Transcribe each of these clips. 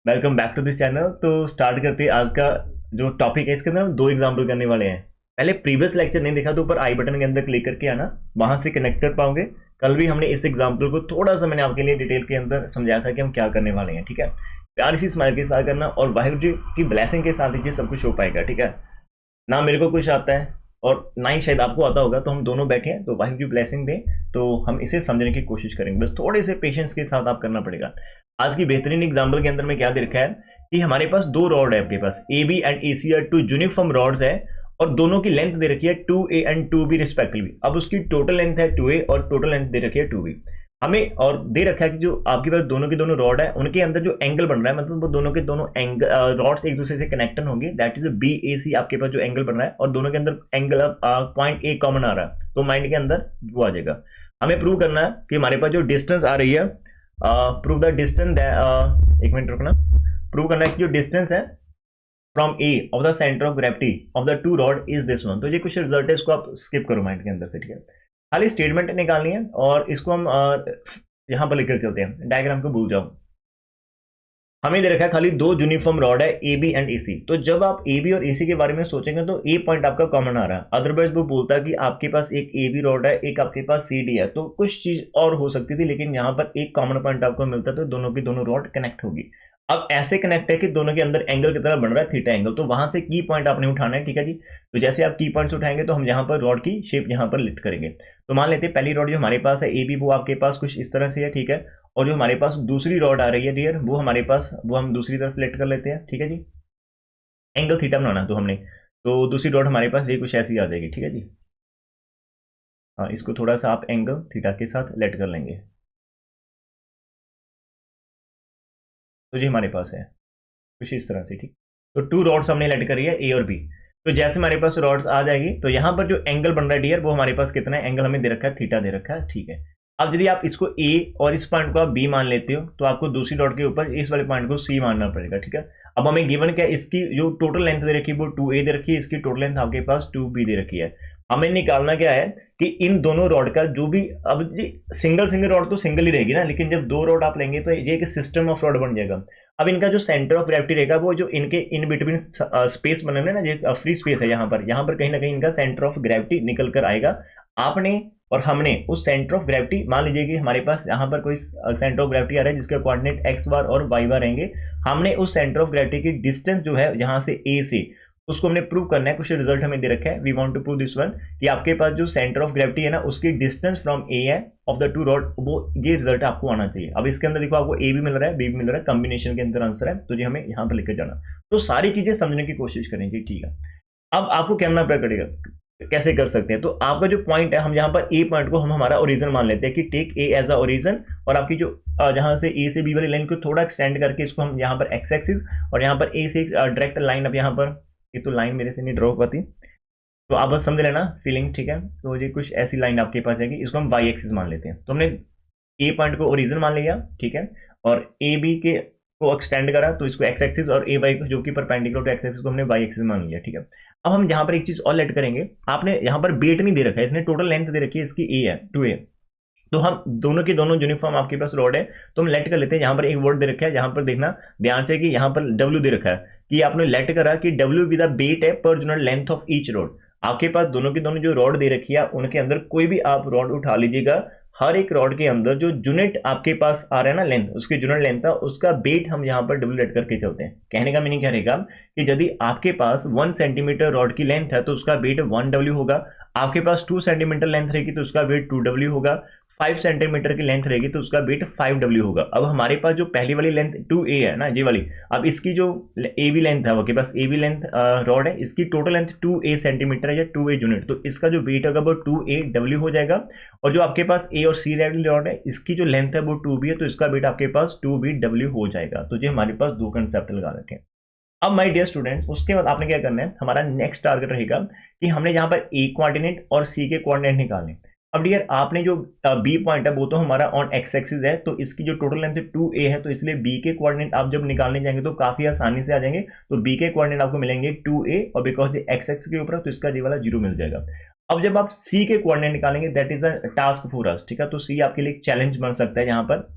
Welcome back to this channel. तो start करते हैं आज का जो टॉपिक है। इसके अंदर हम दो एग्जाम्पल करने वाले हैं। पहले प्रीवियस लेक्चर नहीं देखा तो ऊपर आई बटन के अंदर क्लिक करके आना, वहां से कनेक्ट कर पाओगे। कल भी हमने इस एग्जाम्पल को थोड़ा सा मैंने आपके लिए डिटेल के अंदर समझाया था कि हम क्या करने वाले हैं। ठीक है, प्यार इसी स्माइल के साथ करना और वाहिगुरू जी की ब्लेसिंग के साथ ही सब कुछ हो पाएगा। ठीक है, ना मेरे को कुछ आता है और ना ही शायद आपको आता होगा, तो हम दोनों बैठे हैं तो वाहिगुरू जी ब्लेसिंग दें, तो हम इसे समझने की कोशिश करेंगे। बस थोड़े से पेशेंस के साथ आप करना पड़ेगा। आज की बेहतरीन एग्जाम्पल के अंदर में क्या दे रखा है कि हमारे पास दो रॉड है, आपके पास A B and A C are two uniform rods है और दोनों की लेंथ दे रखी है 2a एंड 2b रिस्पेक्टिवली। अब उसकी टोटल लेंथ है 2a और टोटल लेंथ दे रखी है 2b हमें, और दे रखा है कि जो आपके पास दोनों के दोनों रॉड है उनके अंदर जो एंगल बन रहा है, मतलब वो दोनों के दोनों एंगल रॉड्स एक दूसरे से कनेक्टन होंगे, दैट इज बी ए सी। आपके पास जो एंगल बन रहा है और दोनों के अंदर एंगल पॉइंट ए कॉमन आ रहा है, तो माइंड के अंदर वो आ जाएगा। हमें प्रूव करना है कि हमारे पास जो डिस्टेंस आ रही है, प्रूव द डिस्टेंस, एक मिनट रुकना, प्रूव करना है कि जो डिस्टेंस है from A of the centre of gravity of the two rod is this one. तो ये कुछ रिजल्ट है, इसको आप स्किप करो माइंड के अंदर से। ठीक है, खाली स्टेटमेंट निकालनी है और इसको हम यहां पर लेकर चलते हैं। डायग्राम को भूल जाओ। हमें दे रखा है खाली दो यूनिफॉर्म रॉड है ए बी एंड ए सी। तो जब आप ए बी और ए सी के बारे में सोचेंगे तो ए पॉइंट आपका कॉमन आ रहा है, अदरवाइज वो बोलता है कि आपके पास एक ए बी रॉड है, एक आपके पास सी डी है, तो कुछ चीज और हो सकती थी, लेकिन यहाँ पर एक कॉमन पॉइंट आपको मिलता है, तो दोनों की दोनों रॉड कनेक्ट होगी। अब ऐसे कनेक्ट है कि दोनों के अंदर एंगल की तरह बन रहा है थीटा एंगल, तो वहां से की पॉइंट आपने उठाना है। ठीक है जी, तो जैसे आप की पॉइंट्स उठाएंगे तो हम यहाँ पर रॉड की शेप यहाँ पर लिफ्ट करेंगे। तो मान लेते हैं पहली रॉड जो हमारे पास है ए बी, वो आपके पास कुछ इस तरह से है। ठीक है, और जो हमारे पास दूसरी रॉड आ रही है डियर, वो हमारे पास, वो हम दूसरी तरफ सिलेक्ट कर लेते हैं। ठीक है जी, एंगल थीटा बनाना तो हमने, तो दूसरी रॉड हमारे पास ये कुछ ऐसी आ जाएगी। ठीक है जी, हाँ, इसको थोड़ा सा आप एंगल थीटा के साथ लेट कर लेंगे, तो ये हमारे पास है कुछ इस तरह से। ठीक, तो टू रॉड्स हमने लेट करी है ए और बी। तो जैसे हमारे पास रॉड्स आ जाएगी तो यहाँ पर जो एंगल बन रहा है डियर, वो हमारे पास कितना है, एंगल हमें दे रखा है थीटा दे रखा है। ठीक है, अब यदि आप इसको ए और इस पॉइंट को आप बी मान लेते हो तो आपको दूसरी डॉट के ऊपर इस वाले पॉइंट को सी मानना पड़ेगा। ठीक है, अब हमें गिवन क्या है, इसकी जो टोटल लेंथ दे रखी है वो 2a दे रखी है, इसकी टोटल लेंथ आपके पास 2b दे रखी है। हमें निकालना क्या है कि इन दोनों रॉड का जो भी, अब जी सिंगल सिंगल रॉड तो सिंगल ही रहेगी ना, लेकिन जब दो रॉड आप लेंगे तो ये एक सिस्टम ऑफ रॉड बन जाएगा। अब इनका जो सेंटर ऑफ ग्रेविटी रहेगा, वो जो इनके इन बिटवीन स्पेस बने ना, ये फ्री स्पेस है, यहाँ पर कहीं ना कहीं इनका सेंटर ऑफ ग्रेविटी निकल कर आएगा। आपने और हमने उस सेंटर ऑफ ग्रेविटी, मान लीजिए कि हमारे पास यहाँ पर कोई सेंटर ऑफ ग्रेविटी आ रहा है जिसके कोऑर्डिनेट एक्स बार और वाई बार रहेंगे। हमने उस सेंटर ऑफ ग्रेविटी की डिस्टेंस जो है यहाँ से ए से, उसको हमने प्रूव करना है। कुछ रिजल्ट हमें दे रखा है, we want to prove this one, कि आपके पास जो सेंटर ऑफ ग्रेविटी है ना, उसकी डिस्टेंस फ्रॉम ए है ऑफ द टू रॉड, वो ये रिजल्ट आपको आना चाहिए। अब इसके अंदर देखो, आपको ए भी मिल रहा है, बी भी मिल रहा है, कॉम्बिनेशन के अंदर आंसर है, तो ये हमें यहाँ पर लेकर जाना। तो सारी चीजें समझने की कोशिश करेंगे। ठीक है, अब आपको करना पड़ेगा, कैसे कर सकते हैं, तो आपका जो पॉइंट है, हम यहाँ पर ए पॉइंट को हम हमारा ओरिजिन मान लेते हैं कि take A as a origin, और आपकी जो जहां से ए से बी वाली लाइन को थोड़ा एक्सटेंड करके इसको हम यहाँ पर एक्स एक्सिस, और यहाँ पर ए से डायरेक्ट लाइन, अब यहाँ पर ये तो लाइन मेरे से नहीं ड्रॉ पाती, तो आप बस समझ लेना फीलिंग। ठीक है, तो ये कुछ ऐसी लाइन आपके पास आएगी, इसको हम वाई एक्सिस मान लेते हैं। तो हमने ए पॉइंट को ओरिजिन मान लिया, ठीक है, और ए बी के को एक्सटेंड करा तो इसको एक्स एक्सिस, और ए वाई को जो कि परपेंडिकुलर टू एक्स एक्सिस को हमने वाई एक्सिस मान लिया। ठीक है, अब हम यहाँ पर एक चीज और लेट करेंगे। आपने यहाँ पर वेट नहीं दे रखा है, इसने टोटल लेंथ दे रखी है, इसकी ए है 2a, तो हम दोनों के दोनों यूनिफॉर्म आपके पास रोड है, तो हम लेट कर लेते हैं। यहाँ पर एक वर्ड दे रखा है, यहाँ पर देखना ध्यान से कि यहाँ पर W दे रखा है, कि आपने लेट करा कि W विद द बेट है per unit length of each road. आपके पास दोनों की दोनों जो रॉड दे रखी है उनके अंदर कोई भी आप रॉड उठा लीजिएगा, हर एक रॉड के अंदर जो यूनिट आपके पास आ रहा है ना लेंथ, उसकी यूनिट लेंथ था, उसका बेट हम यहाँ पर W लेट करके चलते हैं। कहने का मीनिंग क्या रहेगा कि यदि आपके पास 1 सेंटीमीटर रॉड की लेंथ है तो उसका वेट 1W होगा, आपके पास 2 सेंटीमीटर लेंथ रहेगी तो उसका वेट 2W होगा, 5 सेंटीमीटर की लेंथ रहेगी तो उसका वेट 5W होगा। अब हमारे पास जो पहली वाली लेंथ 2a है ना, ये वाली, अब इसकी जो ए बी लेंथ है, आपके पास ए बी लेंथ रॉड है, इसकी टोटल लेंथ 2a सेंटीमीटर है या 2a यूनिट, तो इसका जो वेट होगा वो 2aW हो जाएगा। और जो आपके पास ए और सी वाली रॉड है, इसकी जो लेंथ है वो 2b है, तो इसका वेट आपके पास 2bW हो जाएगा। तो ये हमारे पास दो कंसेप्ट लगा रखे हैं। अब माय डियर स्टूडेंट्स, उसके बाद आपने क्या करना है, हमारा नेक्स्ट टारगेट रहेगा कि हमने यहाँ पर ए कोऑर्डिनेट और सी के कोऑर्डिनेट निकालने। अब डियर आपने जो बी पॉइंट है वो तो हमारा ऑन एक्स एक्सिस है, तो इसकी जो टोटल लेंथ 2a है, तो इसलिए बी के कोऑर्डिनेट आप जब निकालने जाएंगे तो काफी आसानी से आ जाएंगे। तो बी के कोऑर्डिनेट आपको मिलेंगे 2a, और बिकॉज ये एक्स एक्सिस के ऊपर है तो इसका ये वाला 0 मिल जाएगा। अब जब आप सी के कोऑर्डिनेट निकालेंगे, that is a task for us. ठीक है, तो सी आपके लिए एक चैलेंज बन सकता है। यहाँ पर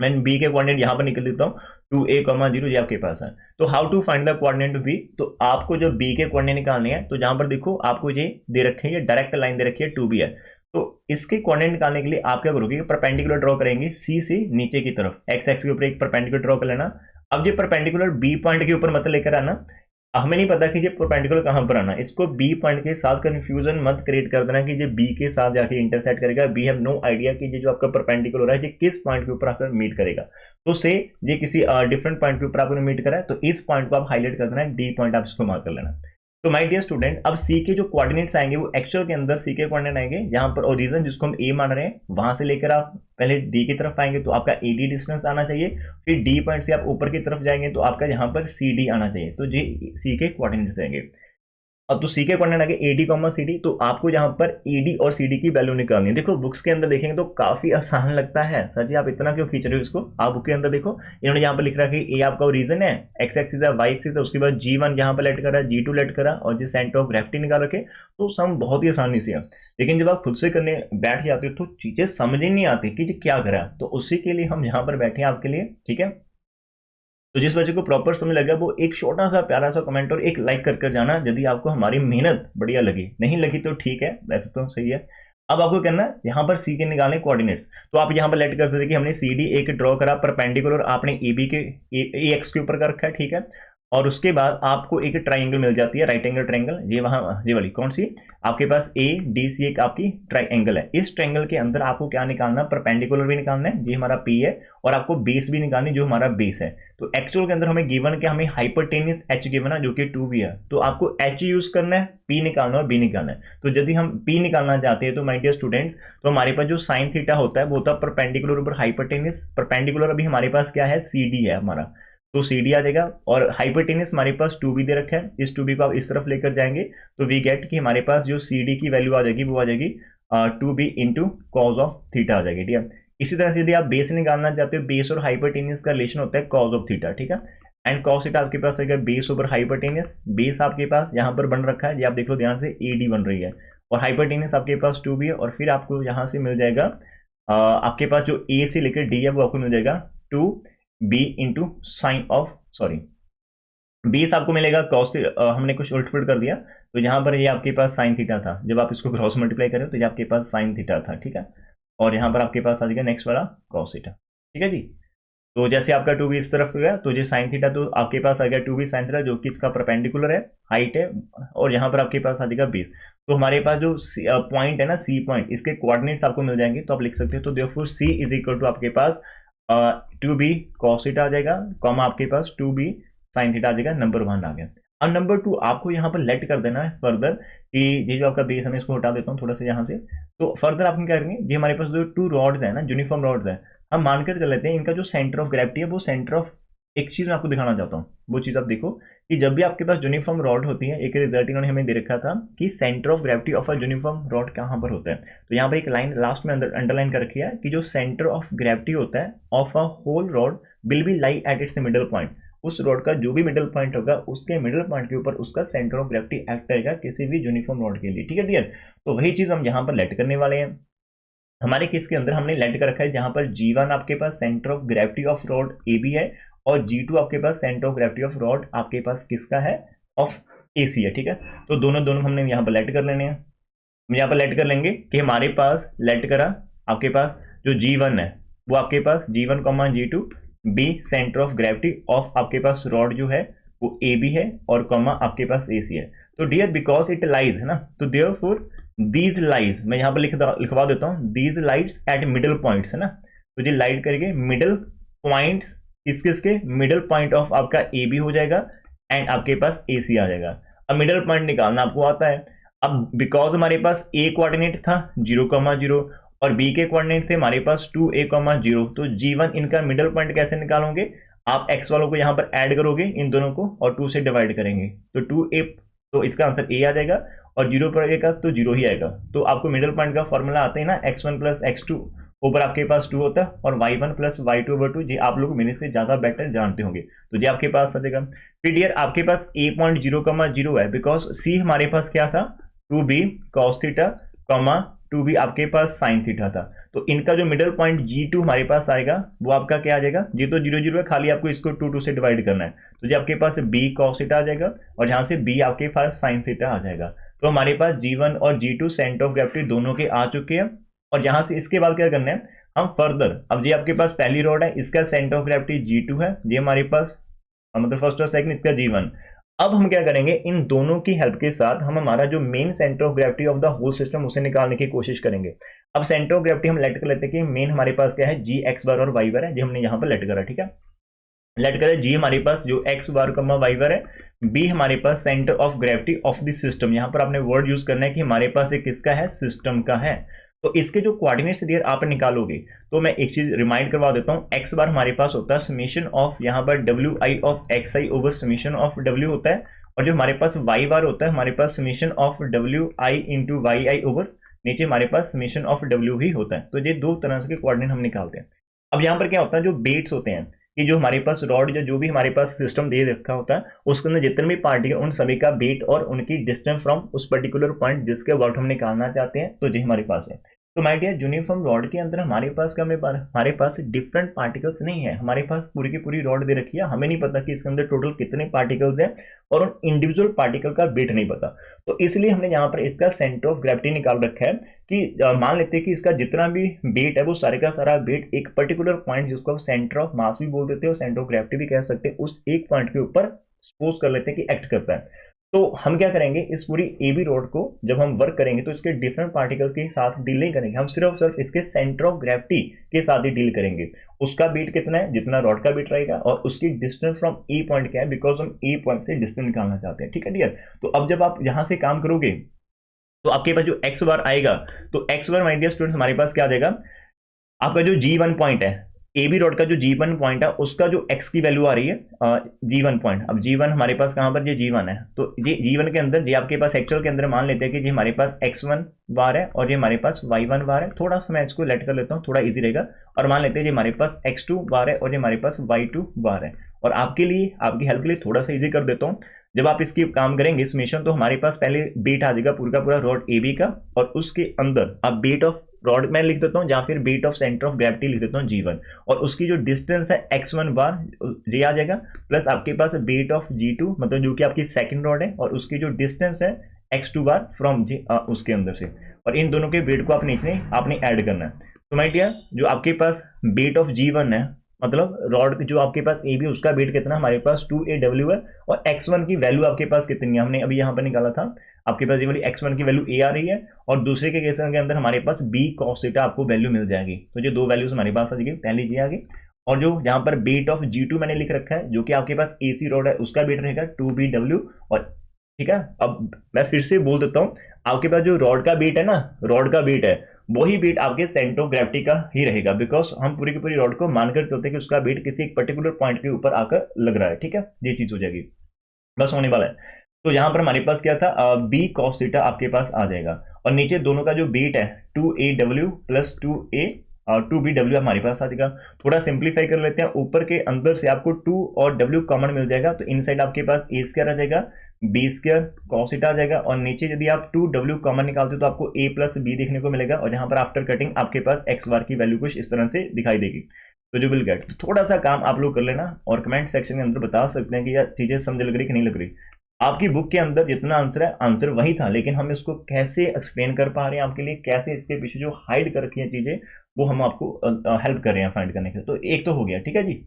मैं बी के कोऑर्डिनेट यहाँ पर निकल देता हूँ, 2a, 0 ये आपके पास है। तो how to find the coordinate B, तो आपको जब बी के कोऑर्डिनेट निकालने हैं तो जहां पर देखो आपको ये दे रखे हैं, ये डायरेक्ट लाइन दे रखी है 2b है। तो इसके कोऑर्डिनेट निकालने के लिए आप क्या करोगे, परपेंडिकुलर ड्रॉ करेंगे सी से नीचे की तरफ, एक्स एक्स के ऊपर एक परपेंडिकुलर ड्रॉ कर लेना। अब ये परपेंडिकुलर बी पॉइंट के ऊपर मत लेकर आना, हमें नहीं पता कि ये परपेंडिकुलर कहां पर आना, इसको बी पॉइंट के साथ कंफ्यूजन मत क्रिएट कर देना कि ये बी के साथ जाके इंटरसेक्ट करेगा। वी हैव नो आइडिया कि ये जो आपका परपेंडिकुलर है ये किस पॉइंट के ऊपर आकर मीट करेगा। तो से ये किसी डिफरेंट पॉइंट के ऊपर आपने मीट करा है, तो इस पॉइंट को आप हाईलाइट कर देना है, डी पॉइंट आप इसको मार्क कर लेना। तो माय डियर स्टूडेंट, अब सी के जो कोऑर्डिनेट्स आएंगे वो एक्चुअल के अंदर सी के कोऑर्डिनेट आएंगे, जहां पर ओरिजिन जिसको हम ए मान रहे हैं वहां से लेकर आप पहले डी की तरफ आएंगे तो आपका एडी डिस्टेंस आना चाहिए, फिर डी पॉइंट से आप ऊपर की तरफ जाएंगे तो आपका यहाँ पर सी डी आना चाहिए। तो ये सी के कोऑर्डिनेट्स आएंगे। अब तो सी के कोऑर्डिनेट आगे एडी कॉमा सी डी, तो आपको यहाँ पर एडी और सी डी की वैल्यू निकालनी है। देखो बुक्स के अंदर देखेंगे तो काफी आसान लगता है, सर जी आप इतना क्यों खींच रहे हो इसको, आप बुक के अंदर देखो इन्होंने यहाँ पर लिख रहा है कि ए आपका रीजन है, एक्स एक्सिस है, वाई एक्सिस है, उसके बाद G1 यहाँ पर लेट करा, G2 लेट करा और जो सेंटर ऑफ ग्रेविटी निकाल रखे, तो सम बहुत ही आसानी से है। लेकिन जब आप खुद से करने बैठ जाते हो तो चीजें समझ ही नहीं आती कि क्या करा, तो उसी के लिए हम यहाँ पर बैठे हैं आपके लिए, ठीक है। तो जिस बच्चे को प्रॉपर समझ लगा वो एक छोटा सा प्यारा सा कमेंट और एक लाइक कर जाना यदि आपको हमारी मेहनत बढ़िया लगी, नहीं लगी तो ठीक है, वैसे तो सही है। अब आपको करना है यहाँ पर सी के निकालने कोऑर्डिनेट्स, तो आप यहाँ पर लेट कर सकते कि हमने सी डी एक ड्रॉ करा परपेंडिकुलर, आपने ए बी के ए एक्स के ऊपर कर रखा है, ठीक है। और उसके बाद आपको एक ट्राइंगल मिल जाती है, राइट एंगल ट्राइंगल, ये वहां ये वाली कौन सी आपके पास ए डी सी एक आपकी ट्राइंगल है। इस ट्राइंगल के अंदर आपको क्या निकालना, परपेंडिकुलर भी निकालना है, ये हमारा पी है, और आपको बेस भी निकालनी जो हमारा बेस है। तो एक्चुअल के अंदर हमें गिवन क्या, हमें हाइपोटेन्यूस एच गिवन है जो कि 2b है, तो आपको एच यूज करना है, पी निकालना है और बी निकालना है। तो यदि हम पी निकालना चाहते हैं तो माय डियर स्टूडेंट्स, तो हमारे पास जो साइन थीटा होता है वो होता है परपेंडिकुलर ऊपर हाइपोटेन्यूस, परपेंडिकुलर अभी हमारे पास क्या है सी डी है हमारा, तो सी डी आ जाएगा, और हाइपोटेन्यूस हमारे पास 2b दे रखा है, इस 2b को आप इस तरफ लेकर जाएंगे तो वी गेट कि हमारे पास जो सी डी की वैल्यू आ जाएगी वो आ जाएगी 2b into cos of theta आ जाएगी, ठीक है। इसी तरह से यदि आप बेस निकालना चाहते हो, बेस और हाइपोटेन्यूस का रिलेशन होता है कॉज ऑफ थीटा, ठीक है। एंड कॉस थीटा आपके पास आएगा बेस ओवर हाइपोटेन्यूस, बेस आपके पास यहाँ पर बन रखा है, ये आप देख लो ध्यान से एडी बन रही है, और हाइपोटेन्यूस आपके पास 2b है, और फिर आपको यहाँ से मिल जाएगा आपके पास जो ए से लेकर डी है वो आपको मिल जाएगा 2b into sine of sorry base आपको मिलेगा कॉस, हमने कुछ उल्ट-पुलट कर दिया, तो यहाँ पर ये आपके पास साइन थीटा था, जब आप इसको क्रॉस मल्टीप्लाई करें तो ये आपके पास साइन थीटा था, ठीक है। और यहाँ पर आपके पास आ जाएगा नेक्स्ट वाला कॉस थीटा, ठीक है जी। तो जैसे आपका 2b इस तरफ गया तो ये साइन थीटा, तो आपके पास आ गया 2b साइन थीटा जो कि इसका परपेंडिकुलर है, हाइट है, और यहाँ पर आपके पास आ जाएगा बेस। तो हमारे पास जो पॉइंट है ना सी पॉइंट, इसके कोऑर्डिनेट्स आपको मिल जाएंगे, तो आप लिख सकते हो, तो therefore C is equal to आपके पास 2b cos थीटा आ जाएगा, कॉमा आपके पास 2b sin थीटा आ जाएगा, नंबर 1 आ गया। अब नंबर 2 आपको यहाँ पर लेट कर देना है फर्दर कि ये जो आपका बेस है, मैं इसको हटा देता हूँ थोड़ा सा यहाँ से। तो फर्दर आप क्या करेंगे, ये हमारे पास जो 2 रॉड्स है ना, यूनिफॉर्म रॉड्स है, हम मानकर चल लेते हैं इनका जो सेंटर ऑफ ग्रेविटी है वो सेंटर ऑफ, एक चीज मैं आपको दिखाना चाहता हूँ, वो चीज आप देखो कि जब भी आपके पास यूनिफॉर्म रॉड होती है, एक रिजल्ट इन्होंने हमें दे रखा था कि centre of gravity of a uniform rod कहाँ पर होता है। तो यहाँ पर एक लाइन लास्ट में अंडरलाइन कर रखी है कि जो सेंटर ऑफ ग्रेविटी होता है of a whole rod will be lie at its middle point, उस रॉड का जो भी मिडल पॉइंट होगा उसके मिडल पॉइंट के ऊपर उसका सेंटर ऑफ ग्रेविटी एक्ट करेगा किसी भी यूनिफॉर्म रॉड के लिए, ठीक है डियर। तो वही चीज हम यहाँ पर लेट करने वाले हैं। हमारे केस के अंदर हमने लेट कर रखा है जहां पर G1 आपके पास centre of gravity of rod AB है, और G2 आपके पास centre of gravity of rod आपके पास किसका है, ऑफ AC है, ठीक है। तो दोनों हमने यहाँ पर लेट कर लेने हैं। हम यहाँ पर लेट कर लेंगे कि हमारे पास लेट करा आपके पास जो G1 है वो आपके पास G1 G2 B centre of gravity of आपके पास रॉड जो है वो AB है, और कॉमा आपके पास AC है। तो डियर बिकॉज इट लाइज है ना, तो देयरफॉर दीज लाइज, मैं यहाँ पर लिखवा देता हूँ, these lights eight middle points है ना, तो ये लाइट करके मिडल पॉइंट्स किसके मिडल पॉइंट ऑफ आपका ए बी हो जाएगा, एंड आपके पास ए सी आ जाएगा। अब मिडल पॉइंट निकालना आपको आता है। अब बिकॉज हमारे पास ए कोऑर्डिनेट था 0,0 और बी के कोऑर्डिनेट थे हमारे पास 2a,0, तो G1 इनका मिडल पॉइंट कैसे निकालोगे, आप x वालों को यहाँ पर ऐड करोगे इन दोनों को और 2 से डिवाइड करेंगे, तो 2a, तो इसका आंसर a आ जाएगा, और 0 पर आएगा तो 0 ही आएगा। तो आपको मिडल पॉइंट का फॉर्मूला आता है ना, x1 प्लस x2 ऊपर आपके पास 2 होता है, और y1 प्लस y2 ओवर 2, ये आप लोग मेरे से ज्यादा बेटर जानते होंगे, तो ये आपके पास आ जाएगा। फिर डियर आपके पास a.0,0 है, बिकॉज c हमारे पास क्या था 2b cos theta, to be आपके पास साइन थीटा था। तो इनका जो मिडल पॉइंट G2 हमारे पास आएगा वो आपका क्या आ जाएगा, जी तो 0 0 है, खाली आपको इसको 2 से डिवाइड करना है, तो जी आपके पास B cos थीटा आ जाएगा और यहाँ से B आपके पास साइन थीटा आ जाएगा। तो हमारे पास G1 और G2 सेंटर ऑफ ग्रेविटी दोनों के आ चुके हैं। और यहाँ से इसके बाद क्या करना है, हम फर्दर, अब ये आपके पास पहली रॉड है, इसका सेंटर ऑफ ग्रेविटी G2 है, ये हमारे पास मतलब फर्स्ट और सेकंड इसका G1। अब हम क्या करेंगे, इन दोनों की हेल्प के साथ हम हमारा जो main centre of gravity of the whole system उसे निकालने की कोशिश करेंगे। अब सेंटर ऑफ ग्रेविटी हम लेट कर लेते हैं कि मेन हमारे पास क्या है, जी एक्स बार और वाई बार है, जो हमने यहाँ पर लेट करा, ठीक है। लेट करें जी हमारे पास जो एक्स बार कमा वाई बार है, बी हमारे पास centre of gravity of the system, यहाँ पर आपने वर्ड यूज करना है कि हमारे पास एक किसका है, सिस्टम का है। तो इसके जो कोऑर्डिनेट्स दिए आप निकालोगे, तो मैं एक चीज रिमाइंड करवा देता हूँ, एक्स बार हमारे पास होता है समेशन ऑफ यहाँ पर W I of x I over summation of W होता है, और जो हमारे पास वाई बार होता है हमारे पास summation of W I into Y I over नीचे हमारे पास समेशन ऑफ डब्ल्यू ही होता है। तो ये दो तरह के कोऑर्डिनेट हम निकालते हैं। अब यहाँ पर क्या होता है, जो बेट्स होते हैं कि जो हमारे पास रॉड जो भी हमारे पास सिस्टम दे रखा होता है उसके अंदर जितने भी पार्टिकल उन सभी का वेट और उनकी डिस्टेंस फ्रॉम उस पर्टिकुलर पॉइंट जिसके वर्क हम निकालना चाहते हैं, तो ये हमारे पास है। तो माय डियर, यूनिफॉर्म रॉड के अंदर हमारे पास क्या, हमारे पास डिफरेंट पार्टिकल्स नहीं है, हमारे पास पूरी की पूरी रॉड दे रखी है, हमें नहीं पता कि इसके अंदर टोटल कितने पार्टिकल्स हैं और उन इंडिविजुअल पार्टिकल का वेट नहीं पता। तो इसलिए हमने यहाँ पर इसका सेंटर ऑफ ग्रेविटी निकाल रखा है कि मान लेते हैं कि इसका जितना भी वेट है वो सारे का सारा वेट एक पर्टिकुलर पॉइंट जिसको आप सेंटर ऑफ मास भी बोल देते हैं और सेंटर ऑफ ग्रेविटी भी कह सकते हैं, उस एक पॉइंट के ऊपर सपोज कर लेते हैं कि एक्ट करता है। तो हम क्या करेंगे, इस पूरी एबी रोड को जब हम वर्क करेंगे तो इसके डिफरेंट पार्टिकल के साथ डील नहीं करेंगे, हम सिर्फ इसके सेंटर ऑफ ग्रेविटी के साथ ही डील करेंगे। उसका बीट कितना है, जितना रॉड का बीट रहेगा, और उसकी डिस्टेंस फ्रॉम ए पॉइंट क्या है, बिकॉज हम ए पॉइंट से डिस्टेंस निकालना चाहते हैं, ठीक है डियर। तो अब जब आप यहां से काम करोगे तो आपके पास जो एक्स बार आएगा, तो x bar my dear students हमारे पास क्या आ जाएगा, आपका जो G1 पॉइंट है, ए बी रोड का जो G1 पॉइंट है उसका जो x की वैल्यू आ रही है G1 पॉइंट। अब G1 हमारे पास कहां पर, ये G1 है, तो ये G1 के अंदर ये आपके पास एक्चुअल के अंदर मान लेते हैं कि ये हमारे पास x1 बार है और ये हमारे पास y1 बार है। थोड़ा सा मैं इसको लेट कर लेता हूँ, थोड़ा इजी रहेगा। और मान लेते हैं ये हमारे पास x2 बार है और ये हमारे पास y2 बार है। और आपके लिए, आपकी हेल्प के लिए थोड़ा सा इजी कर देता हूँ, जब आप इसकी काम करेंगे समेशन, तो हमारे पास पहले बेट आ जाएगा पूरा का पूरा रॉड ए बी का, और उसके अंदर आप बेट ऑफ रॉड में लिख देता हूं या फिर bit of centre of gravity लिख देता हूं G1, और उसकी जो डिस्टेंस है x1 बार ये आ जाएगा, प्लस आपके पास बेट ऑफ G2 मतलब जो कि आपकी सेकंड रॉड है, और उसकी जो डिस्टेंस है x2 बार फ्रॉम उसके अंदर से, और इन दोनों के वेट को आप नीचे आपने ऐड करना है। तो माय डियर, जो आपके पास बेट ऑफ G1 है, मतलब रॉड जो आपके पास ए बी उसका वेट कितना, हमारे पास 2AW है, और x1 की वैल्यू आपके पास कितनी है, हमने अभी यहाँ पर निकाला था, आपके पास ये वाली x1 की वैल्यू a आ रही है, और दूसरे के केस के अंदर हमारे पास b cos थीटा आपको वैल्यू मिल जाएगी। तो ये दो वैल्यूज हमारे पास आ जाएगी, पहली जी आ गई, और जो यहाँ पर बेट ऑफ G2 मैंने लिख रखा है जो कि आपके पास AC रॉड है उसका वेट रहेगा 2BW। और ठीक है, अब मैं फिर से बोल देता हूँ, आपके पास जो रॉड का वेट है ना, रॉड का वेट है वही वेट आपके सेंटर ऑफ ग्रेविटी का ही रहेगा, बिकॉज हम पूरी की पूरी रॉड को मानकर चलते हैं कि उसका वेट किसी एक पर्टिकुलर पॉइंट के ऊपर आकर लग रहा है, ठीक है, ये चीज हो जाएगी, बस होने वाला है। तो यहां पर हमारे पास क्या था, b cos थीटा आपके पास आ जाएगा, और नीचे दोनों का जो वेट है 2AW प्लस 2BW हमारे पास आ जाएगा। थोड़ा सिंप्लीफाई कर लेते हैं, ऊपर के अंदर से आपको 2 और W कॉमन मिल जाएगा, तो इनसाइड आपके पास a स्क्वायर आ जाएगा, b स्क्वायर cos थीटा आ जाएगा, और नीचे यदि आप 2W कॉमन निकालते तो आपको a प्लस b देखने को मिलेगा, और यहाँ पर आफ्टर कटिंग आपके पास x बार की वैल्यू कुछ इस तरह से दिखाई देगी, तो जो विल गेट। थोड़ा सा काम आप लोग कर लेना और कमेंट सेक्शन के अंदर बता सकते हैं कि यार चीजें समझ लग रही कि नहीं लग रही। आपकी बुक के अंदर जितना आंसर है, आंसर वही था, लेकिन हम इसको कैसे एक्सप्लेन कर पा रहे हैं आपके लिए, कैसे इसके पीछे जो हाइड कर रखी है चीजें वो हम आपको हेल्प कर रहे हैं फाइंड करने के। तो एक तो हो गया, ठीक है जी,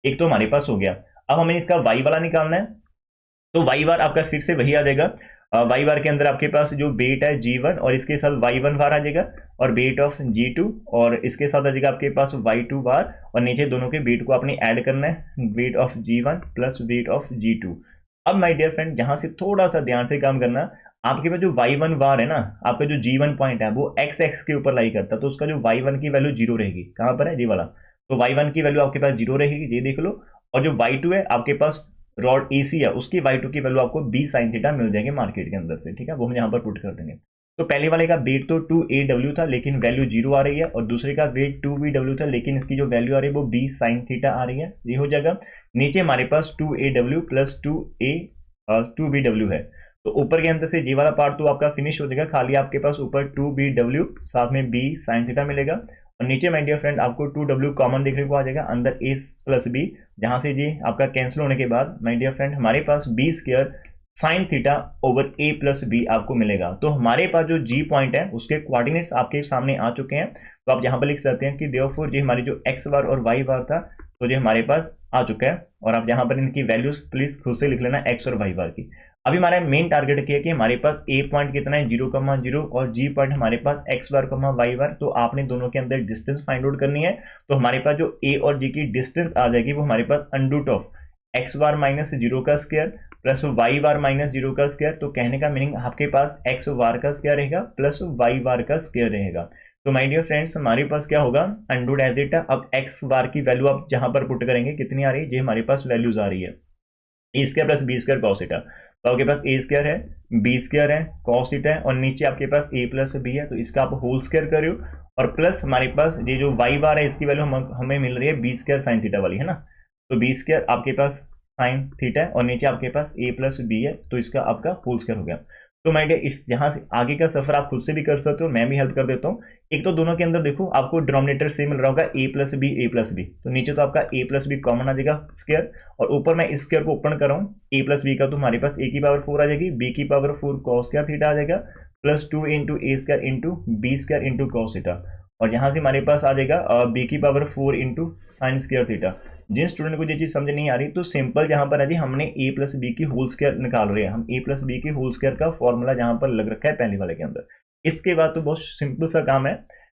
एक तो हमारे पास हो गया। अब हमें इसका वाई वाला निकालना है, तो वाई बार आपका फिर से वही आ जाएगा। वाई बार के अंदर आपके पास जो वेट है G1 और इसके साथ y1 बार आ जाएगा, और वेट ऑफ G2 और इसके साथ आ जाएगा आपके पास y2 बार, और नीचे दोनों के वेट को आपने ऐड करना है, weight of G1 plus weight of G2। अब माय डियर फ्रेंड, यहां से थोड़ा सा ध्यान से काम करना, आपके पास जो y1 बार है ना, आपका जो G1 पॉइंट है वो x एक्स के ऊपर लाई करता है, तो उसका जो y1 की वैल्यू 0 रहेगी, कहां पर है जी वाला, तो y1 की वैल्यू आपके पास 0 रहेगी, ये देख लो। और जो y2 है आपके पास रॉड AC है, उसकी y2 की वैल्यू आपको b sin थीटा मिल जाएंगे मार्केट के अंदर से, ठीक है, वो हम यहाँ पर पुट कर देंगे। तो पहले वाले का वेट तो 2AW था लेकिन वैल्यू 0 आ रही है, और दूसरे का वेट 2BW था लेकिन इसकी जो वैल्यू आ रही है वो b sin थीटा आ रही है, ये हो जाएगा। नीचे हमारे पास 2AW प्लस 2BW है, तो ऊपर के अंदर से जी वाला पार्ट तो आपका फिनिश हो जाएगा, खाली आपके पास ऊपर 2BW साथ में B sin थीटा मिलेगा, और नीचे माय डियर फ्रेंड आपको 2W कॉमन देखने को आ जाएगा, अंदर A प्लस B, जहां से जी आपका कैंसिल होने के बाद माय डियर फ्रेंड हमारे पास B square sine theta over A plus B आपको मिलेगा। तो हमारे पास जो G पॉइंट है उसके कोऑर्डिनेट्स आपके सामने आ चुके हैं, तो आप यहाँ पर लिख सकते हैं कि देयरफॉर जी हमारी जो x बार और y बार था तो ये हमारे पास आ चुका है, और आप यहाँ पर इनकी वैल्यूज प्लीज खुद से लिख लेना x और y बार की। अभी हमारा मेन टारगेट क्या है कि हमारे पास a पॉइंट कितना है 0,0 और g पॉइंट हमारे पास x बार y बार, तो आपने दोनों के अंदर डिस्टेंस फाइंड आउट करनी है। तो हमारे पास जो a और g की डिस्टेंस आ जाएगी वो हमारे पास under root of x bar minus 0 का square plus y bar minus 0 का स्क्वायर, तो कहने का मीनिंग आपके पास x बार का स्क्वायर रहेगा प्लस y बार का स्क्वायर रहेगा। तो माय डियर फ्रेंड्स हमारे पास क्या होगा अंडर एज इट। अब x बार की वैल्यू आप जहां पर पुट करेंगे कितनी आ रही है, ये हमारे पास वैल्यूज आ रही है A square plus B square cos theta, तो आपके पास ए स्क्वायर है बी स्क्वायर है कॉस थीटा है, और नीचे आपके पास ए प्लस बी है, तो इसका आप होल स्क्वायर कर रहे हो, और प्लस हमारे पास ये जो y बार है इसकी वैल्यू हमें मिल रही है बी स्क्वायर साइन थीटा वाली है ना, तो बी स्क्वायर आपके पास साइन थीटा है और नीचे आपके पास ए प्लस बी है, तो इसका आपका होल स्क्वायर हो गया। तो माय डियर इस यहाँ से आगे का सफर आप खुद से भी कर सकते हो, मैं भी हेल्प कर देता हूँ। एक तो दोनों के अंदर देखो आपको डिनोमिनेटर से मिल रहा होगा ए प्लस बी, तो नीचे तो आपका ए प्लस बी कॉमन आ जाएगा स्क्वायर, और ऊपर मैं इस स्क्वायर को ओपन कर रहा हूँ ए प्लस बी का, तो हमारे पास ए की पावर 4 आ जाएगी, बी की पावर 4 कॉस स्क्वायर थीटा आ जाएगा plus 2 into A square into B square into cos theta, और यहाँ से हमारे पास आ जाएगा बी की power 4 into sine square theta. जिन स्टूडेंट को ये चीज़ समझ नहीं आ रही तो सिंपल जहाँ पर है जी हमने ए प्लस बी की होल स्क्वायर निकाल रहे हैं, हम ए प्लस बी की होल स्क्वायर का फॉर्मूला जहाँ पर लग रखा है पहले वाले के अंदर। इसके बाद तो बहुत सिंपल सा काम है,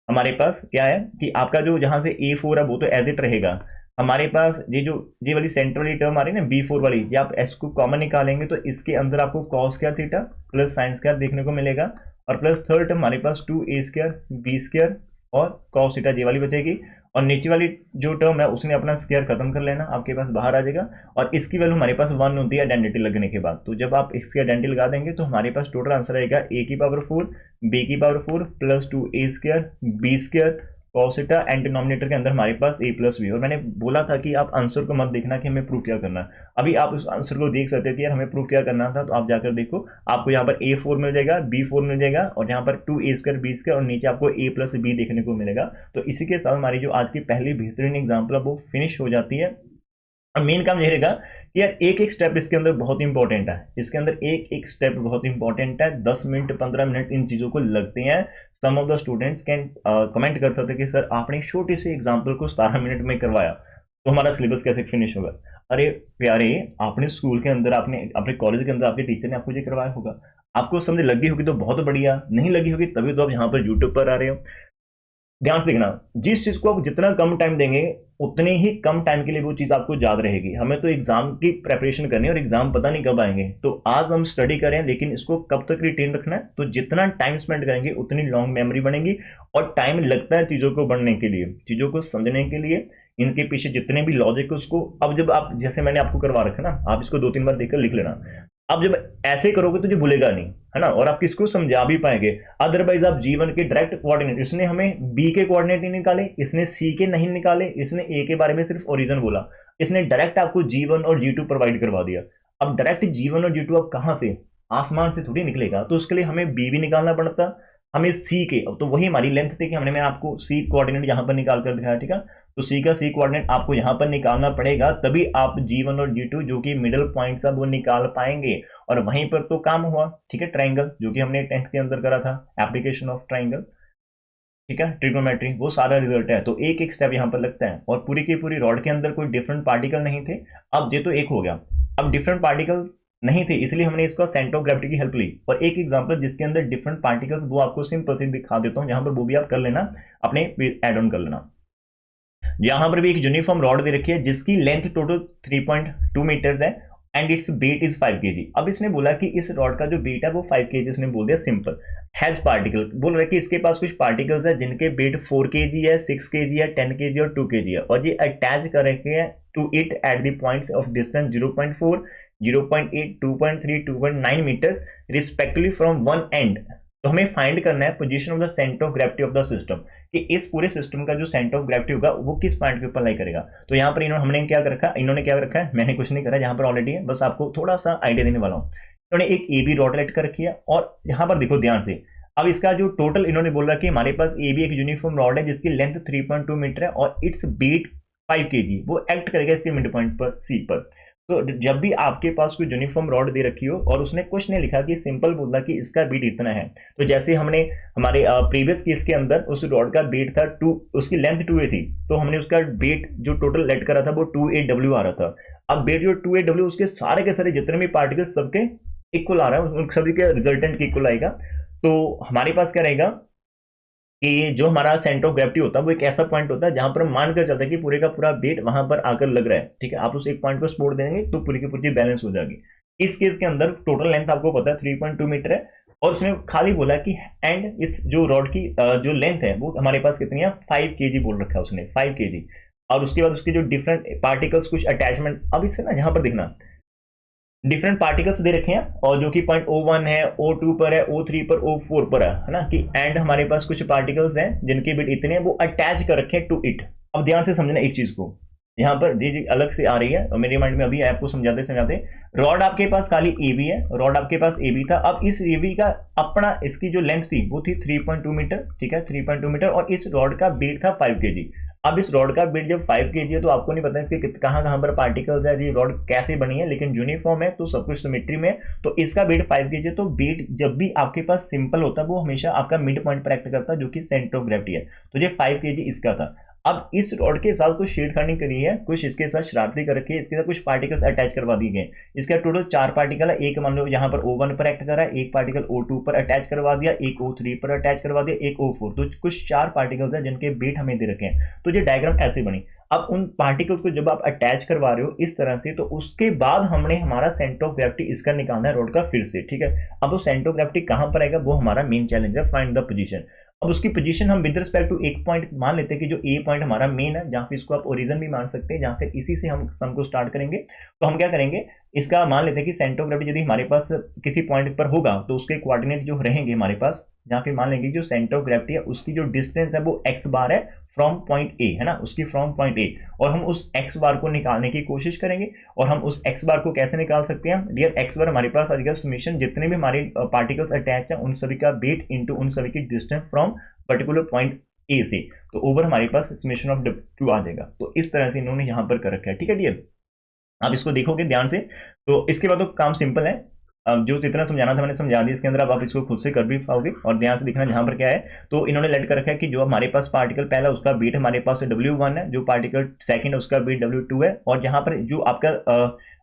हमारे पास क्या है कि आपका जो जहाँ से A4 है वो तो एज इट रहेगा, हमारे पास ये वाली सेंटर वाली टर्म आ रही है ना B4 वाली, ये आप S को कॉमन निकालेंगे तो इसके अंदर आपको cos square theta plus sine square देखने को मिलेगा, और प्लस थर्ड टर्म हमारे पास 2A स्क्वायर बी स्क्वायर और कॉस थीटा ये वाली बचेगी, और नीचे वाली जो टर्म है उसने अपना स्क्वायर खत्म कर लेना, आपके पास बाहर आ जाएगा, और इसकी वैल्यू हमारे पास 1 होती है आइडेंटिटी लगने के बाद। तो जब आप इसकी आइडेंटिटी लगा देंगे तो हमारे पास टोटल आंसर आएगा a की पावर 4 b की power 4 plus 2a square b square cos theta, and denominator के अंदर हमारे पास a प्लस बी। और मैंने बोला था कि आप आंसर को मत देखना कि हमें प्रूफ क्या करना है, अभी आप उस आंसर को देख सकते थे यार हमें प्रूफ क्या करना था, तो आप जाकर देखो आपको यहाँ पर A4 मिल जाएगा B4 मिल जाएगा, और यहाँ पर 2A स्क्वायर B स्क्वायर और नीचे आपको A प्लस बी देखने को मिलेगा। तो इसी के साथ हमारी जो आज की पहली बेहतरीन एग्जाम्पल है वो फिनिश हो जाती है। और मेन काम यही रहेगा कि यार एक एक स्टेप इसके अंदर बहुत इंपॉर्टेंट है, इसके अंदर एक एक स्टेप बहुत इंपॉर्टेंट है, 10 मिनट 15 मिनट इन चीज़ों को लगते हैं। Some of the students can comment कर सकते हैं कि सर आपने छोटी सी एग्जांपल को 17 मिनट में करवाया तो हमारा सिलेबस कैसे फिनिश होगा। अरे प्यारे, आपने स्कूल के अंदर आपने अपने कॉलेज के अंदर आपके टीचर ने आपको ये करवाया होगा, आपको समझ लगी होगी तो बहुत बढ़िया, नहीं लगी होगी तभी तो आप यहाँ पर यूट्यूब पर आ रहे हो। ध्यान से देखना, जिस चीज को आप जितना कम टाइम देंगे उतने ही कम टाइम के लिए वो चीज आपको याद रहेगी। हमें तो एग्जाम की प्रेपरेशन करनी है और एग्जाम पता नहीं कब आएंगे, तो आज हम स्टडी करें लेकिन इसको कब तक रिटेन रखना है, तो जितना टाइम स्पेंड करेंगे उतनी लॉन्ग मेमोरी बनेगी, और टाइम लगता है चीजों को बढ़ने के लिए, चीजों को समझने के लिए, इनके पीछे जितने भी लॉजिक है उसको। अब जब आप जैसे मैंने आपको करवा रखा ना, आप इसको 2-3 बार देखकर लिख लेना, अब जब ऐसे करोगे तो ये भूलेगा नहीं, है ना, और आप किसको समझा भी पाएंगे। अदरवाइज आप जीवन के डायरेक्ट कोऑर्डिनेट, इसने हमें बी के कोऑर्डिनेट नहीं निकाले, इसने सी के नहीं निकाले, इसने ए के बारे में सिर्फ ओरिजिन बोला, इसने डायरेक्ट आपको G1 और G2 प्रोवाइड करवा दिया। अब डायरेक्ट G1 और G2 आप कहां से, आसमान से थोड़ी निकलेगा, तो उसके लिए हमें बी भी निकालना पड़ता, हमें सी के, अब तो वही हमारी लेंथ थी कि हमने मैं आपको सी कोऑर्डिनेट यहां पर निकाल कर दिखाया, ठीक है, तो सी का सी कोऑर्डिनेट आपको यहां पर निकालना पड़ेगा, तभी आप G1 और G2 जो कि मिडिल पॉइंट्स है वो निकाल पाएंगे, और वहीं पर तो काम हुआ। ठीक है, ट्रायंगल जो कि हमने 10th के अंदर करा था, एप्लीकेशन ऑफ ट्रायंगल, ठीक है, ट्रिग्नोमेट्री, वो सारा रिजल्ट है। तो एक एक स्टेप यहाँ पर लगता है, और पूरी की पूरी रॉड के अंदर कोई डिफरेंट पार्टिकल नहीं थे, अब ये तो एक हो गया, अब डिफरेंट पार्टिकल नहीं थे इसलिए हमने इसका सेंटर ऑफ ग्रेविटी की हेल्प ली, और एक एग्जांपल जिसके अंदर डिफरेंट पार्टिकल्स वो आपको सिंपल से दिखा देता हूं, जहां पर वो भी आप कर लेना, अपने एड ऑन कर लेना। यहां पर भी एक यूनिफॉर्म रॉड दे रखी है जिसकी लेंथ टोटल 3.2 मीटर्स है, and its weight is 5 kg। अब इसने बोला कि इस रॉड का जो वेट है वो 5 kg, इसने बोल दिया सिंपल। हैज पार्टिकल, बोल रहा है कि इसके पास कुछ पार्टिकल्स है जिनके वेट 4 kg है, 6 kg है, 10 kg और 2 kg है, और ये अटैच कर रखे हैं to it at the points of distance 0.4, 0.8, 2.3, 2.9 metres respectively from one end. तो हमें फाइंड करना है position of the centre of gravity of the system, कि इस पूरे सिस्टम का जो सेंटर ऑफ ग्रेविटी होगा वो किस पॉइंट के ऊपर लाई करेगा। तो यहाँ पर इन्होंने क्या रखा है, मैंने कुछ नहीं करा, यहाँ पर ऑलरेडी है, बस आपको थोड़ा सा आइडिया देने वाला हूँ। इन्होंने एक ए बी रॉड लेट कर रखी है और यहाँ पर देखो ध्यान से, अब इसका जो टोटल इन्होंने बोला कि हमारे पास ए बी एक यूनिफॉर्म रॉड है जिसकी लेंथ 3.2 मीटर है और इट्स वेट 5 kg, वो एक्ट करेगा इसके मिड पॉइंट पर सी पर। तो जब भी आपके पास कोई यूनिफॉर्म रॉड दे रखी हो और उसने कुछ नहीं लिखा कि सिंपल बोला कि इसका वेट इतना है, तो जैसे हमने हमारे प्रीवियस केस के अंदर उस रॉड का वेट था 2, उसकी लेंथ 2a थी, तो हमने उसका वेट जो टोटल लेट करा था वो 2aw आ रहा था। अब वेट जो 2aw उसके सारे के सारे जितने भी पार्टिकल्स सबके इक्वल आ रहा है, उन सभी के रिजल्टेंट के इक्वल आएगा। तो हमारे पास क्या रहेगा कि जो हमारा सेंटर ऑफ ग्रेविटी होता है वो एक ऐसा पॉइंट होता है जहां पर मान कर चलता है कि पूरे का पूरा वेट वहां पर आकर लग रहा है, ठीक है। आप उस एक पॉइंट को सपोर्ट देंगे तो पूरी की पूरी बैलेंस हो जाएगी। इस केस के अंदर टोटल लेंथ आपको पता है 3.2 मीटर है और उसने खाली बोला कि एंड इस जो रॉड की जो लेंथ है वो हमारे पास कितनी है 5 kg बोल रखा है उसने, 5 kg। और उसके बाद उसके जो डिफरेंट पार्टिकल्स कुछ अटैचमेंट, अब इससे ना यहाँ पर देखना डिफरेंट पार्टिकल्स दे रखे हैं और जो कि पॉइंट O1 है, O2 पर है, O3 पर, O4 पर है ना, कि एंड हमारे पास कुछ पार्टिकल्स हैं जिनके बिट इतने हैं वो अटैच कर रखे हैं टू इट। अब ध्यान से समझना एक चीज को, यहाँ पर जी अलग से आ रही है और मेरे माइंड में अभी आपको समझाते समझाते, रॉड आपके पास खाली ए बी है, रॉड आपके पास ए बी था। अब इस ए बी का अपना इसकी जो लेंथ थी वो थी 3.2 मीटर, ठीक है 3.2 मीटर, और इस रॉड का वेट था 5 kg। अब इस रॉड का वेट जब 5 kg है तो आपको नहीं पता इसके कहाँ पर पार्टिकल्स है, ये रॉड कैसे बनी है, लेकिन यूनिफॉर्म है तो सब कुछ सिमेट्री में, तो इसका वेट 5 kg है। तो वेट जब भी आपके पास सिंपल होता है वो हमेशा आपका मिड पॉइंट पर एक्ट करता है जो कि सेंटर ऑफ ग्रेविटी है। तो ये 5 kg इसका था। अब इस रॉड के साथ कुछ छेड़खानी करी है, कुछ इसके साथ शरारती कर रखी है, इसके साथ कुछ पार्टिकल्स अटैच करवा दिए गए। इसका टोटल 4 पार्टिकल है, एक मान लो यहाँ पर O1 पर एक्ट कर रहा है, एक पार्टिकल O2 पर अटैच करवा दिया, एक O3 पर अटैच करवा दिया, एक O4, तो कुछ 4 पार्टिकल्स है जिनके वेट हमें दे रखे हैं। तो ये डायग्राम ऐसे बनी। अब उन पार्टिकल्स को जब आप अटैच करवा रहे हो इस तरह से, तो उसके बाद हमने हमारा सेंटर ऑफ ग्रेविटी इसका निकालना है रॉड का फिर से, ठीक है। अब वो सेंटर ऑफ ग्रेविटी कहां पर आएगा वो हमारा मेन चैलेंज है, फाइंड द पोजीशन। अब उसकी पोजीशन हम विद रिस्पेक्ट टू एक पॉइंट मान लेते हैं कि जो ए पॉइंट हमारा मेन है, जहां पे इसको आप ओरिजिन भी मान सकते हैं, जहां फिर इसी से हम सम को स्टार्ट करेंगे। तो हम क्या करेंगे, इसका मान लेते हैं कि सेंटर ऑफ ग्रेविटी यदि हमारे पास किसी पॉइंट पर होगा तो उसके कोऑर्डिनेट जो रहेंगे हमारे पास, जहां फिर मान लेंगे जो सेंटर ऑफ ग्रेविटी है उसकी जो डिस्टेंस है वो एक्स बार है फ्रॉम पॉइंट ए, है ना, उसकी फ्रॉम पॉइंट ए, और हम उस एक्स बार को निकालने की कोशिश करेंगे। और हम उस एक्स बार को कैसे निकाल सकते हैं, डियर एक्स बार हमारे पास आ जाएगा समेशन जितने भी हमारे पार्टिकल्स अटैच हैं उन सभी का वेट इनटू उन सभी की distance from particular point A से, तो ओवर हमारे पास समेशन ऑफ W आ जाएगा। तो इस तरह से इन्होंने यहां पर कर रखा है, ठीक है डियर। आप इसको देखोगे ध्यान से तो इसके बाद तो काम सिंपल है। अब जो जितना समझाना था मैंने समझा दिया, इसके अंदर अब आप इसको खुद से कर भी पाओगे। और ध्यान से दिखना जहां पर क्या है, तो इन्होंने लेट कर रखा है कि जो हमारे पास पार्टिकल पहला उसका वेट हमारे पास W1 है, जो पार्टिकल सेकंड उसका वेट W2 है, और जहां पर जो आपका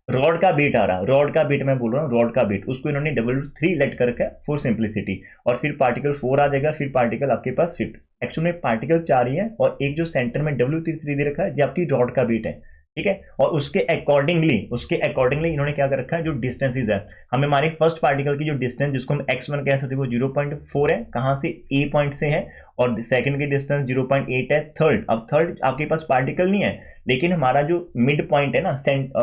रॉड का वेट आ रहा, रॉड का वेट मैं बोल रहा हूँ, रॉड का वेट उसको इन्होंने W3 लेट कर रखा है फॉर सिंप्लिसिटी। और फिर पार्टिकल 4 आ जाएगा, फिर पार्टिकल आपके पास 5th। एक्चुअली में पार्टिकल 4 ही है और एक जो सेंटर में W3 दे रखा है जो आपकी रॉड का वेट है, ठीक है। और उसके अकॉर्डिंगली इन्होंने क्या कर रखा है, जो डिस्टेंसेस है, हमें हमारे फर्स्ट पार्टिकल की जो डिस्टेंस जिसको हम x1 कह सकते हैं वो 0.4 है, कहां से ए पॉइंट से है, और सेकंड की डिस्टेंस 0.8 है। थर्ड आपके पास पार्टिकल नहीं है, लेकिन हमारा जो मिड पॉइंट है ना,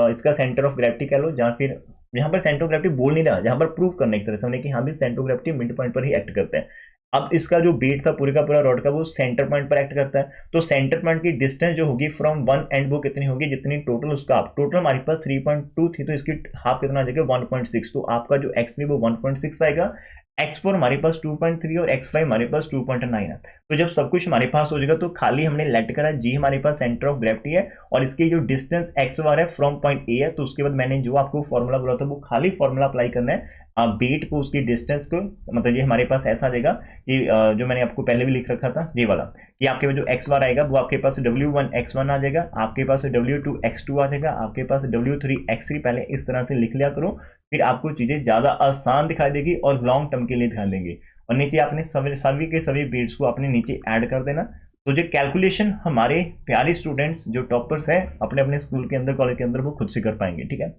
इसका सेंटर ऑफ ग्रेविटी कह लो, जहां फिर यहाँ पर सेंटर ऑफ ग्रेविटी बोल नहीं रहा, जहां पर प्रूव करने की तरह से हमने कि हाँ भी centre of gravity mid point पर ही एक्ट करता है। अब इसका जो वेट था पूरे का पूरा रॉड का वो सेंटर पॉइंट पर एक्ट करता है, तो सेंटर पॉइंट की डिस्टेंस जो होगी फ्रॉम वन एंड वो कितनी होगी, जितनी टोटल उसका टोटल हमारे पास 3.2 थी, तो इसकी हाफ कितना आ जाएगा 1.6, तो आपका जो x3 वो 1.6 आएगा, x4 हमारे पास 2.3 और x5 हमारे पास 2.9 है। तो जब सब कुछ हमारे पास हो जाएगा तो खाली हमने लेट करा जी हमारे पास सेंटर ऑफ ग्रेविटी है और इसकी जो डिस्टेंस x बार है फ्रॉम पॉइंट ए है, तो उसके बाद मैंने जो आपको फॉर्मूला बोला था वो खाली फॉर्मूला अप्लाई करना है वेट को, उसकी डिस्टेंस को, मतलब ये हमारे पास ऐसा आ जाएगा कि जो मैंने आपको पहले भी लिख रखा था ये वाला, कि आपके पास जो x बार आएगा वो आपके पास W1 x1 आ जाएगा, आपके पास W2 x2 आ जाएगा, आपके पास W3 x3, पहले इस तरह से लिख लिया करो, फिर आपको चीजें ज्यादा आसान दिखाई देगी और लॉन्ग टर्म के लिए दिखाई देंगे। और नीचे आपने सभी के सभी वेट्स को अपने नीचे ऐड कर देना। तो जो कैलकुलेशन हमारे प्यारे स्टूडेंट्स जो टॉपर्स हैं अपने अपने स्कूल के अंदर कॉलेज के अंदर वो खुद से कर पाएंगे, ठीक है,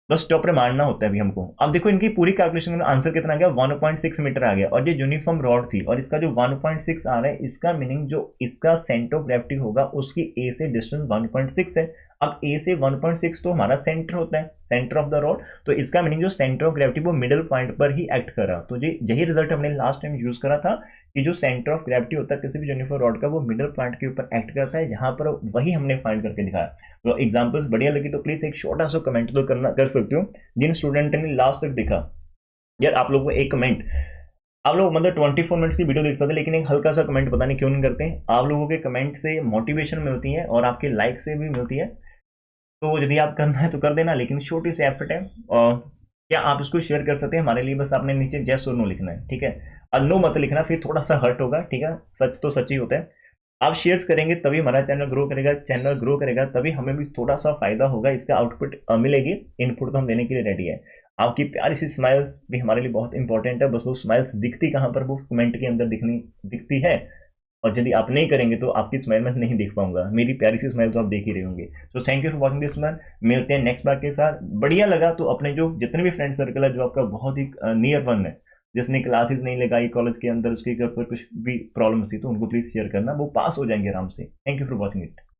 बस टॉपर मानना होता है अभी हमको। अब देखो इनकी पूरी कैलकुलेशन में आंसर कितना आ गया, 1.6 मीटर आ गया, और ये यूनिफॉर्म रॉड थी और इसका जो 1.6 आ रहा है, इसका मीनिंग जो इसका सेंटर ऑफ ग्रेविटी होगा उसकी ए से डिस्टेंस 1.6 है। अब ए से 1.6 तो हमारा सेंटर होता है, सेंटर ऑफ द रॉड, तो इसका मीनिंग जो सेंटर ऑफ ग्रेविटी वो मिडिल पॉइंट पर ही एक्ट कर रहा। तो यही रिजल्ट हमने लास्ट टाइम यूज करा था कि जो सेंटर ऑफ ग्रेविटी होता है किसी भी यूनिफॉर्म रॉड का वो मिडिल पॉइंट के ऊपर एक्ट करता है, जहां पर वही हमने फाइंड करके दिखाया। तो एग्जांपल्स बढ़िया लगी तो प्लीज एक छोटा सा कमेंट तो कर सकते हो। जिन स्टूडेंट ने लास्ट तक देखा, यार आप लोगों को एक कमेंट, आप लोग मतलब 24 मिनट्स की वीडियो देख सकते हैं लेकिन एक हल्का सा कमेंट पता नहीं क्यों नहीं करते। आप लोगों के कमेंट से मोटिवेशन मिलती है और आपके लाइक से भी मिलती है, तो यदि आप करना है तो कर देना, लेकिन छोटी सी एफर्ट है। और क्या आप इसको शेयर कर सकते हैं हमारे लिए? बस आपने नीचे जैस और नो लिखना है, ठीक है। और नो मत लिखना, फिर थोड़ा सा हर्ट होगा, ठीक है। सच तो सच ही होता है। आप शेयर्स करेंगे तभी हमारा चैनल ग्रो करेगा तभी हमें भी थोड़ा सा फायदा होगा, इसका आउटपुट मिलेगी। इनपुट तो हम देने के लिए रेडी है। आपकी प्यारी सी स्माइल्स भी हमारे लिए बहुत इंपॉर्टेंट है। बस वो स्माइल्स दिखती कहाँ पर? वो कमेंट के अंदर दिखती है। और यदि आप नहीं करेंगे तो आपकी स्माइल मैं नहीं देख पाऊंगा, मेरी प्यारी सी स्माइल तो आप देख ही रहे होंगे। So thank you for watching this man. मिलते हैं नेक्स्ट बार के साथ। बढ़िया लगा तो अपने जो जितने भी फ्रेंड सर्कल है जो आपका बहुत ही नियर वन है, जिसने क्लासेस नहीं लगाई कॉलेज के अंदर, उसके ऊपर कुछ भी प्रॉब्लम थी, तो उनको प्लीज शेयर करना, वो पास हो जाएंगे आराम से। Thank you for watching it.